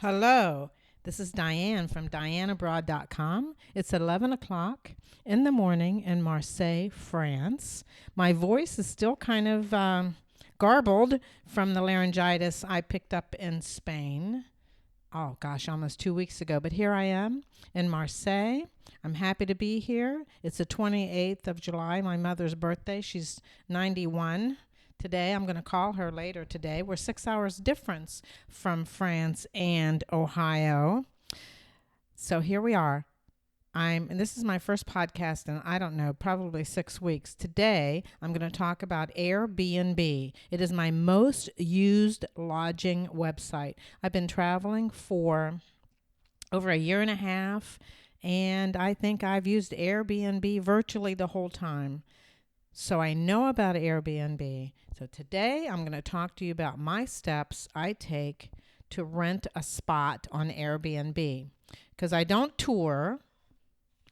Hello, this is Diann from diannabroad.com. It's 11 o'clock in the morning in Marseille, France. My voice is still kind of garbled from the laryngitis I picked up in Spain. Oh gosh, almost 2 weeks ago. But here I am in Marseille. I'm happy to be here. It's the 28th of July, my mother's birthday. She's 91 today. I'm going to call her later today. We're 6 hours difference from France and Ohio. So here we are. And this is my first podcast in, I don't know, probably 6 weeks. Today, I'm going to talk about Airbnb. It is my most used lodging website. I've been traveling for over a year and a half, and I think I've used Airbnb virtually the whole time. So I know about Airbnb. So today, I'm going to talk to you about my steps I take to rent a spot on Airbnb. Because I don't tour.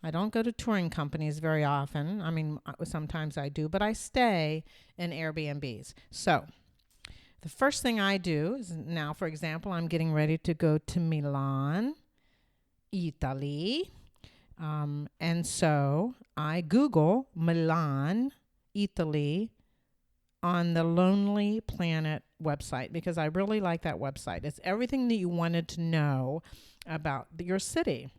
I don't go to touring companies very often. I mean, sometimes I do, but I stay in Airbnbs. So the first thing I do is now, for example, I'm getting ready to go to Milan, Italy. And so I Google Milan, Italy on the Lonely Planet website because I really like that website. It's everything that you wanted to know about your city.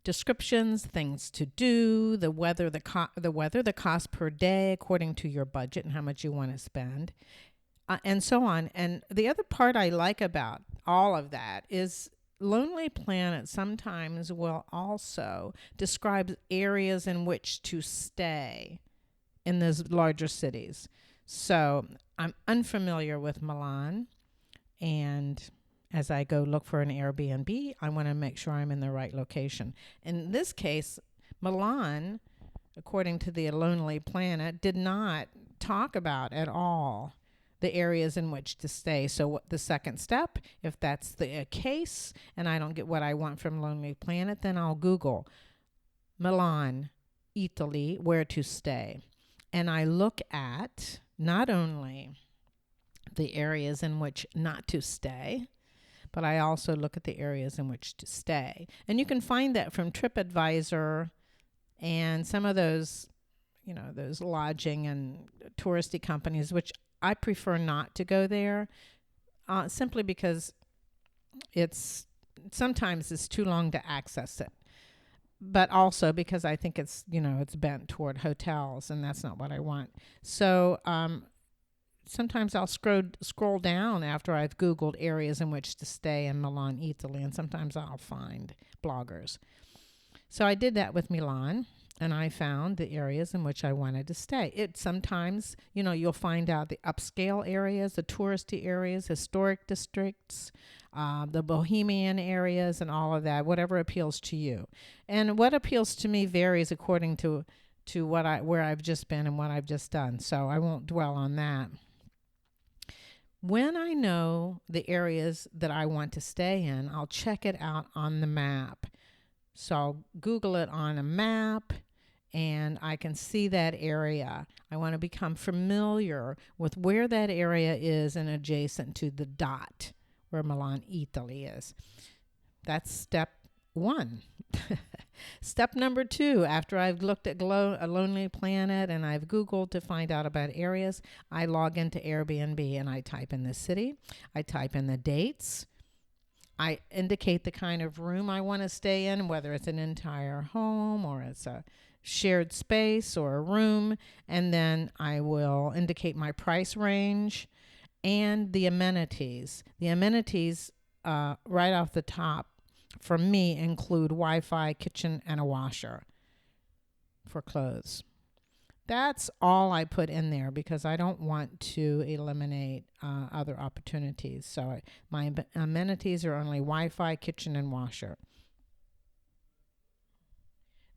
Descriptions, things to do, the weather, the cost per day according to your budget and how much you want to spend, and so on. And the other part I like about all of that is Lonely Planet sometimes will also describe areas in which to stay in those larger cities. So I'm unfamiliar with Milan, and as I go look for an Airbnb, I want to make sure I'm in the right location. In this case, Milan, according to the Lonely Planet, did not talk about at all the areas in which to stay. So the second step, if that's the case and I don't get what I want from Lonely Planet, then I'll Google Milan, Italy, where to stay. And I look at not only the areas in which not to stay, but I also look at the areas in which to stay. And you can find that from TripAdvisor and some of those, those lodging and touristy companies, which I prefer not to go there, simply because sometimes it's too long to access it. But also because I think it's bent toward hotels, and that's not what I want. So sometimes I'll scroll down after I've Googled areas in which to stay in Milan, Italy, and sometimes I'll find bloggers. So I did that with Milan, and I found the areas in which I wanted to stay. It sometimes, you'll find out the upscale areas, the touristy areas, historic districts, the bohemian areas, and all of that, whatever appeals to you. And what appeals to me varies according to where I've just been and what I've just done. So I won't dwell on that. When I know the areas that I want to stay in, I'll check it out on the map. So I'll Google it on a map, and I can see that area. I want to become familiar with where that area is and adjacent to the dot where Milan, Italy is. That's step one. Step number two, after I've looked at a Lonely Planet and I've Googled to find out about areas, I log into Airbnb and I type in the city. I type in the dates. I indicate the kind of room I want to stay in, whether it's an entire home or it's a shared space or a room. And then I will indicate my price range and the amenities. The amenities right off the top for me include Wi-Fi, kitchen, and a washer for clothes. That's all I put in there because I don't want to eliminate other opportunities. So my amenities are only Wi-Fi, kitchen, and washer.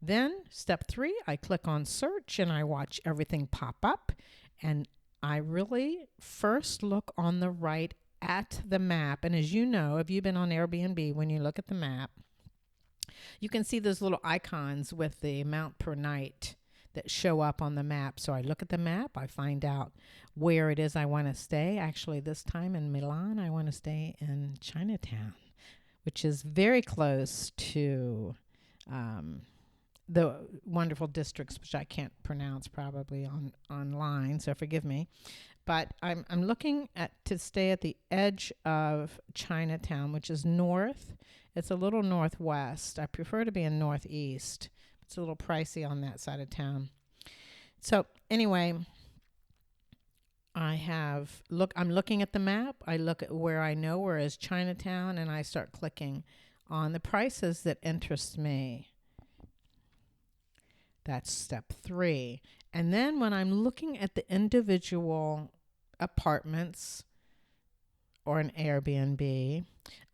Then step 3, I click on search and I watch everything pop up. And I really first look on the right at the map. And as you know, if you've been on Airbnb, when you look at the map, you can see those little icons with the amount per night. that show up on the map. So I look at the map, I find out where it is I want to stay. Actually, this time in Milan, I want to stay in Chinatown, which is very close to the wonderful districts, which I can't pronounce probably online, so forgive me. But I'm looking at to stay at the edge of Chinatown, which is north. It's a little northwest. I prefer to be in northeast. It's a little pricey on that side of town. So anyway, I'm looking at the map. I look at where I know where is Chinatown, and I start clicking on the prices that interest me. That's step 3. And then when I'm looking at the individual apartments or an Airbnb,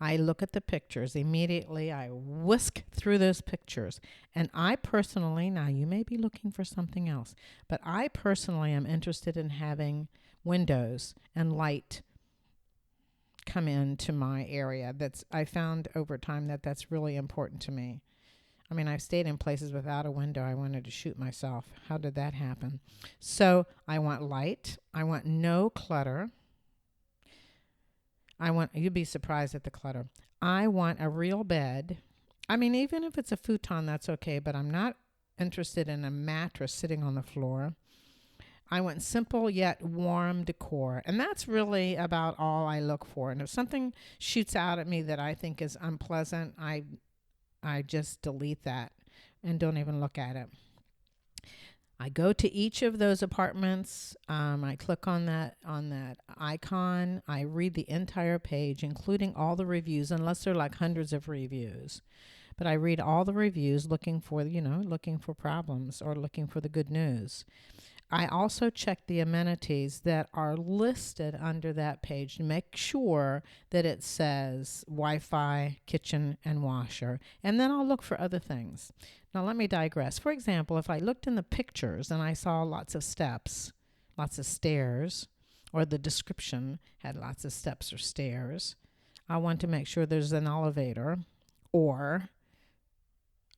I look at the pictures. Immediately, I whisk through those pictures. And I personally, now you may be looking for something else, but I personally am interested in having windows and light come into my area. I found over time that that's really important to me. I mean, I've stayed in places without a window. I wanted to shoot myself. How did that happen? So I want light. I want no clutter. You'd be surprised at the clutter. I want a real bed. I mean, even if it's a futon, that's okay, but I'm not interested in a mattress sitting on the floor. I want simple yet warm decor. And that's really about all I look for. And if something shoots out at me that I think is unpleasant, I just delete that and don't even look at it. I go to each of those apartments. I click on that icon. I read the entire page, including all the reviews, unless they're like hundreds of reviews. But I read all the reviews looking for problems or looking for the good news. I also check the amenities that are listed under that page to make sure that it says Wi-Fi, kitchen, and washer. And then I'll look for other things. Now, let me digress. For example, if I looked in the pictures and I saw lots of steps, lots of stairs, or the description had lots of steps or stairs, I want to make sure there's an elevator or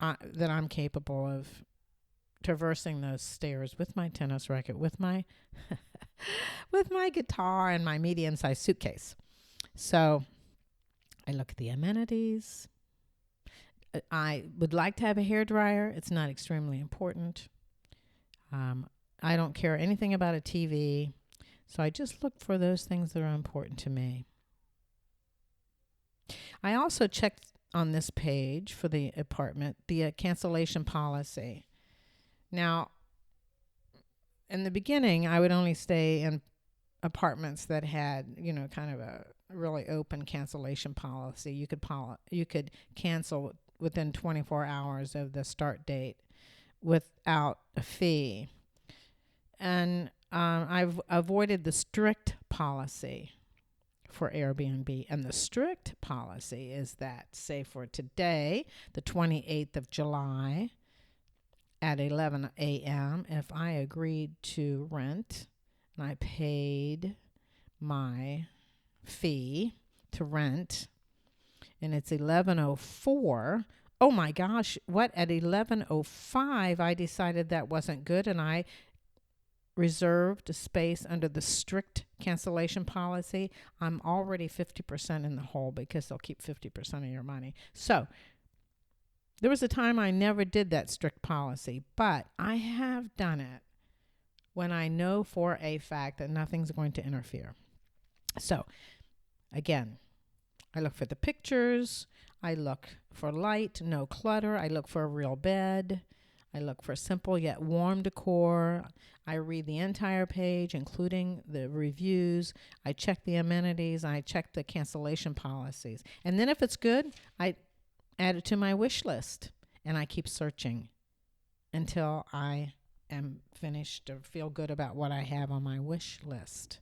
that I'm capable of traversing those stairs with my tennis racket, with my with my guitar and my medium-sized suitcase. So I look at the amenities. I would like to have a hairdryer. It's not extremely important. I don't care anything about a TV. So I just look for those things that are important to me. I also checked on this page for the apartment the cancellation policy. Now, in the beginning, I would only stay in apartments that had, kind of a really open cancellation policy. You could cancel within 24 hours of the start date without a fee. And I've avoided the strict policy for Airbnb. And the strict policy is that, say for today, the 28th of July, at 11 a.m., if I agreed to rent and I paid my fee to rent and it's 11:04, oh my gosh, what, at 11:05 I decided that wasn't good and I reserved a space under the strict cancellation policy, I'm already 50% in the hole because they'll keep 50% of your money. So there was a time I never did that strict policy, but I have done it when I know for a fact that nothing's going to interfere. So, again, I look for the pictures. I look for light, no clutter. I look for a real bed. I look for simple yet warm decor. I read the entire page, including the reviews. I check the amenities. I check the cancellation policies. And then if it's good, I add it to my wish list, and I keep searching until I am finished or feel good about what I have on my wish list.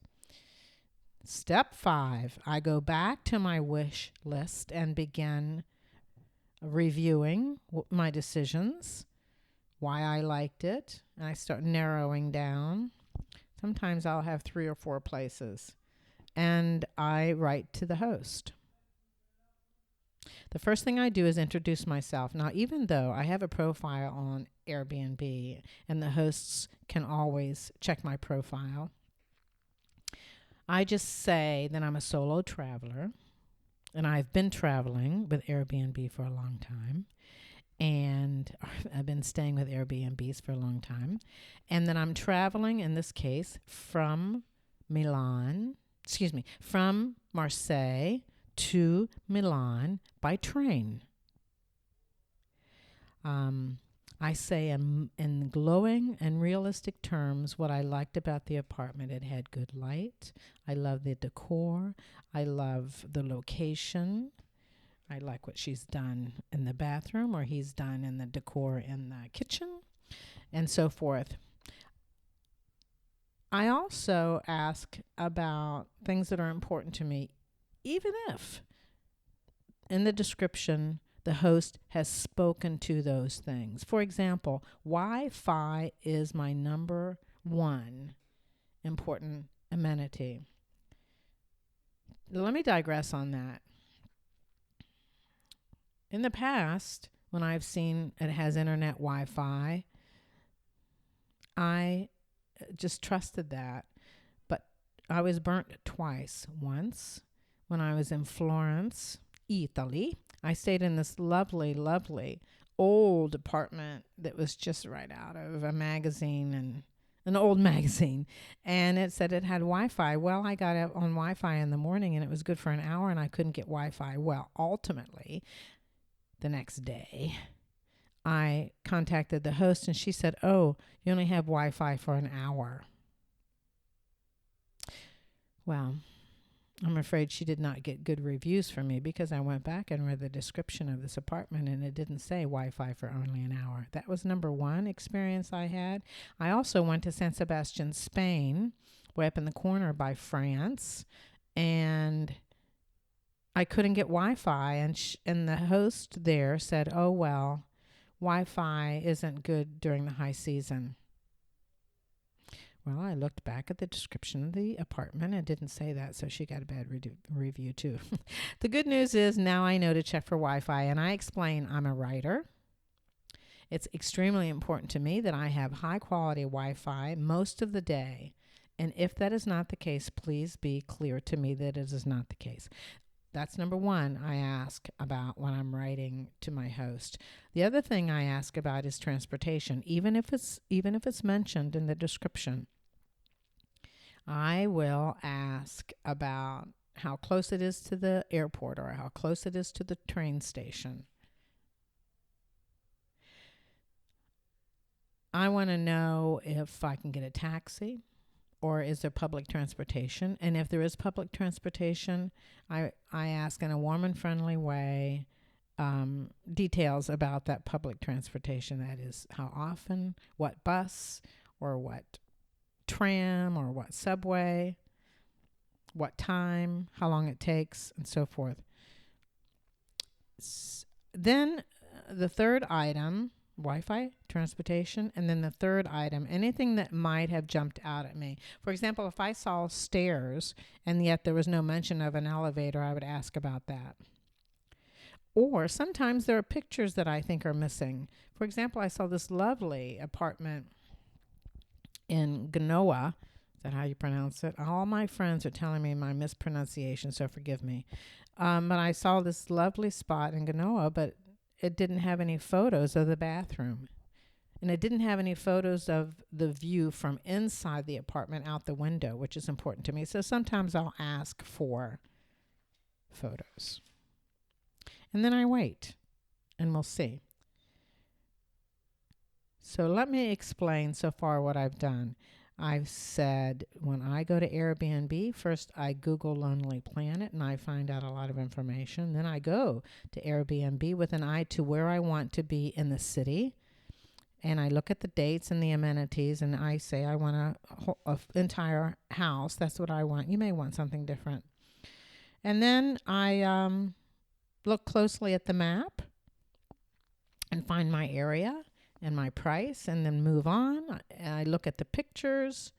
Step 5, I go back to my wish list and begin reviewing my decisions, why I liked it, and I start narrowing down. Sometimes I'll have 3 or 4 places, and I write to the host. The first thing I do is introduce myself. Now, even though I have a profile on Airbnb and the hosts can always check my profile, I just say that I'm a solo traveler and I've been traveling with Airbnb for a long time. And I've been staying with Airbnbs for a long time. And then I'm traveling, in this case, from from Marseille to Milan by train. I say in glowing and realistic terms what I liked about the apartment. It had good light. I love the decor. I love the location. I like what she's done in the bathroom or he's done in the decor in the kitchen and so forth. I also ask about things that are important to me, even if in the description the host has spoken to those things. For example, Wi-Fi is my number one important amenity. Let me digress on that. In the past, when I've seen it has internet Wi-Fi, I just trusted that. But I was burnt twice. Once, when I was in Florence, Italy, I stayed in this lovely, lovely old apartment that was just right out of a magazine, and an old magazine. And it said it had Wi-Fi. Well, I got it on Wi-Fi in the morning and it was good for an hour and I couldn't get Wi-Fi. Well, ultimately, the next day, I contacted the host and she said, "Oh, you only have Wi-Fi for an hour." Well, I'm afraid she did not get good reviews from me because I went back and read the description of this apartment and it didn't say Wi-Fi for only an hour. That was number one experience I had. I also went to San Sebastian, Spain, way up in the corner by France, and I couldn't get Wi-Fi, and the host there said, "Oh, well, Wi-Fi isn't good during the high season." Well, I looked back at the description of the apartment and it didn't say that, so she got a bad review too. The good news is now I know to check for Wi-Fi, and I explain I'm a writer. It's extremely important to me that I have high-quality Wi-Fi most of the day, and if that is not the case, please be clear to me that it is not the case. That's number one I ask about when I'm writing to my host. The other thing I ask about is transportation, even if it's mentioned in the description. I will ask about how close it is to the airport or how close it is to the train station. I want to know if I can get a taxi or is there public transportation. And if there is public transportation, I ask in a warm and friendly way details about that public transportation. That is, how often, what bus or what tram or what subway, what time, how long it takes, and so forth. Then the third item, Wi-Fi, transportation, and then the third item, anything that might have jumped out at me. For example, if I saw stairs and yet there was no mention of an elevator, I would ask about that. Or sometimes there are pictures that I think are missing. For example, I saw this lovely apartment in Genoa. Is that how you pronounce it? All my friends are telling me my mispronunciation, so forgive me. But I saw this lovely spot in Genoa, but it didn't have any photos of the bathroom. And it didn't have any photos of the view from inside the apartment out the window, which is important to me. So sometimes I'll ask for photos. And then I wait, and we'll see. So let me explain so far what I've done. I've said when I go to Airbnb, first I Google Lonely Planet and I find out a lot of information. Then I go to Airbnb with an eye to where I want to be in the city. And I look at the dates and the amenities and I say I want an entire house. That's what I want. You may want something different. And then I look closely at the map and find my area and my price, and then move on. I look at the pictures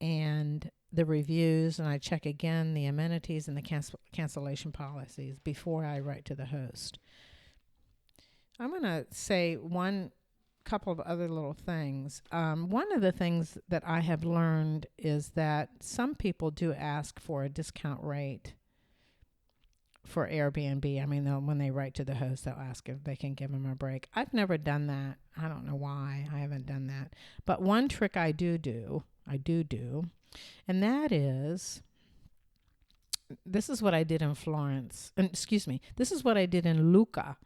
and the reviews, and I check again the amenities and the cancellation policies before I write to the host. I'm going to say one couple of other little things. One of the things that I have learned is that some people do ask for a discount rate for Airbnb. I mean, when they write to the host, they'll ask if they can give them a break. I've never done that. I don't know why I haven't done that. But one trick I do, and that is, this is what I did in Florence. This is what I did in Lucca,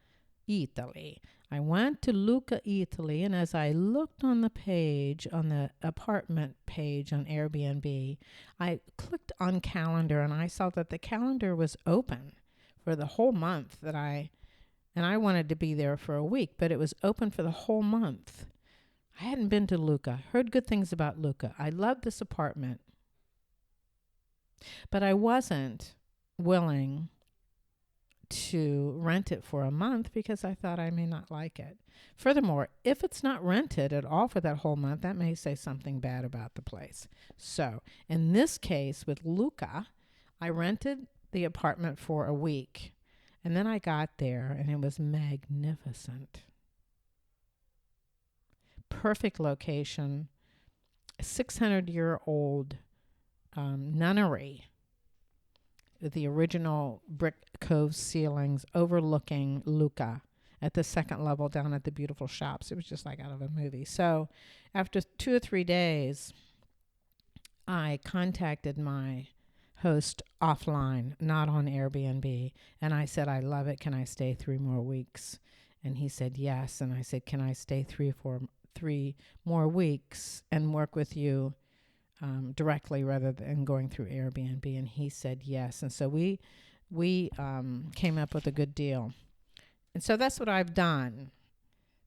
Italy. I went to Lucca, Italy, and as I looked on the page, on the apartment page on Airbnb, I clicked on calendar, and I saw that the calendar was open for the whole month and I wanted to be there for a week, but it was open for the whole month. I hadn't been to Lucca, heard good things about Lucca. I loved this apartment, but I wasn't willing to rent it for a month because I thought I may not like it. Furthermore, if it's not rented at all for that whole month, that may say something bad about the place. So in this case with Lucca, I rented the apartment for a week, and then I got there and it was magnificent. Perfect location, 600-year-old nunnery, the original brick cove ceilings overlooking Lucca at the second level down at the beautiful shops. It was just like out of a movie. So after 2 or 3 days, I contacted my host offline, not on Airbnb, and I said, I love it. Can I stay 3 more weeks? And he said yes. And I said, can I stay 3 more weeks and work with you directly rather than going through Airbnb? And he said yes. And so we came up with a good deal. And so that's what I've done.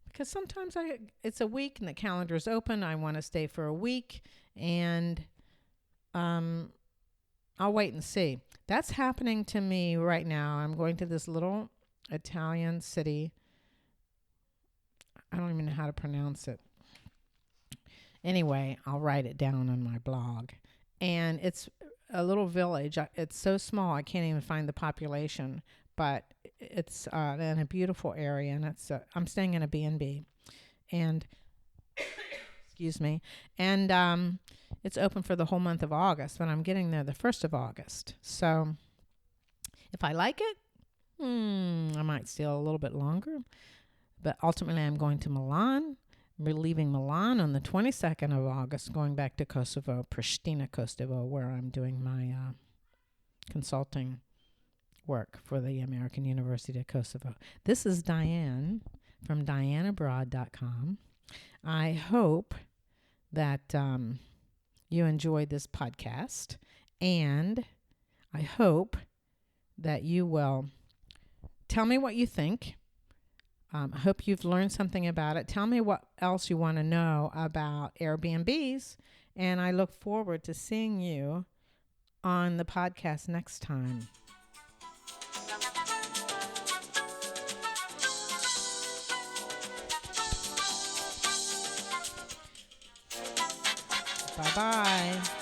Because sometimes it's a week and the calendar is open. I want to stay for a week, and I'll wait and see. That's happening to me right now. I'm going to this little Italian city. I don't even know how to pronounce it. Anyway, I'll write it down on my blog. And it's a little village. It's so small I can't even find the population, but it's in a beautiful area, and I'm staying in a B&B. And excuse me. And it's open for the whole month of August, but I'm getting there the 1st of August. So if I like it, I might stay a little bit longer. But ultimately, I'm going to Milan. We're leaving Milan on the 22nd of August, going back to Kosovo, Pristina, Kosovo, where I'm doing my consulting work for the American University of Kosovo. This is Diann from diannabroad.com. I hope that you enjoyed this podcast, and I hope that you will tell me what you think. I hope you've learned something about it. Tell me what else you want to know about Airbnbs, and I look forward to seeing you on the podcast next time. Bye-bye.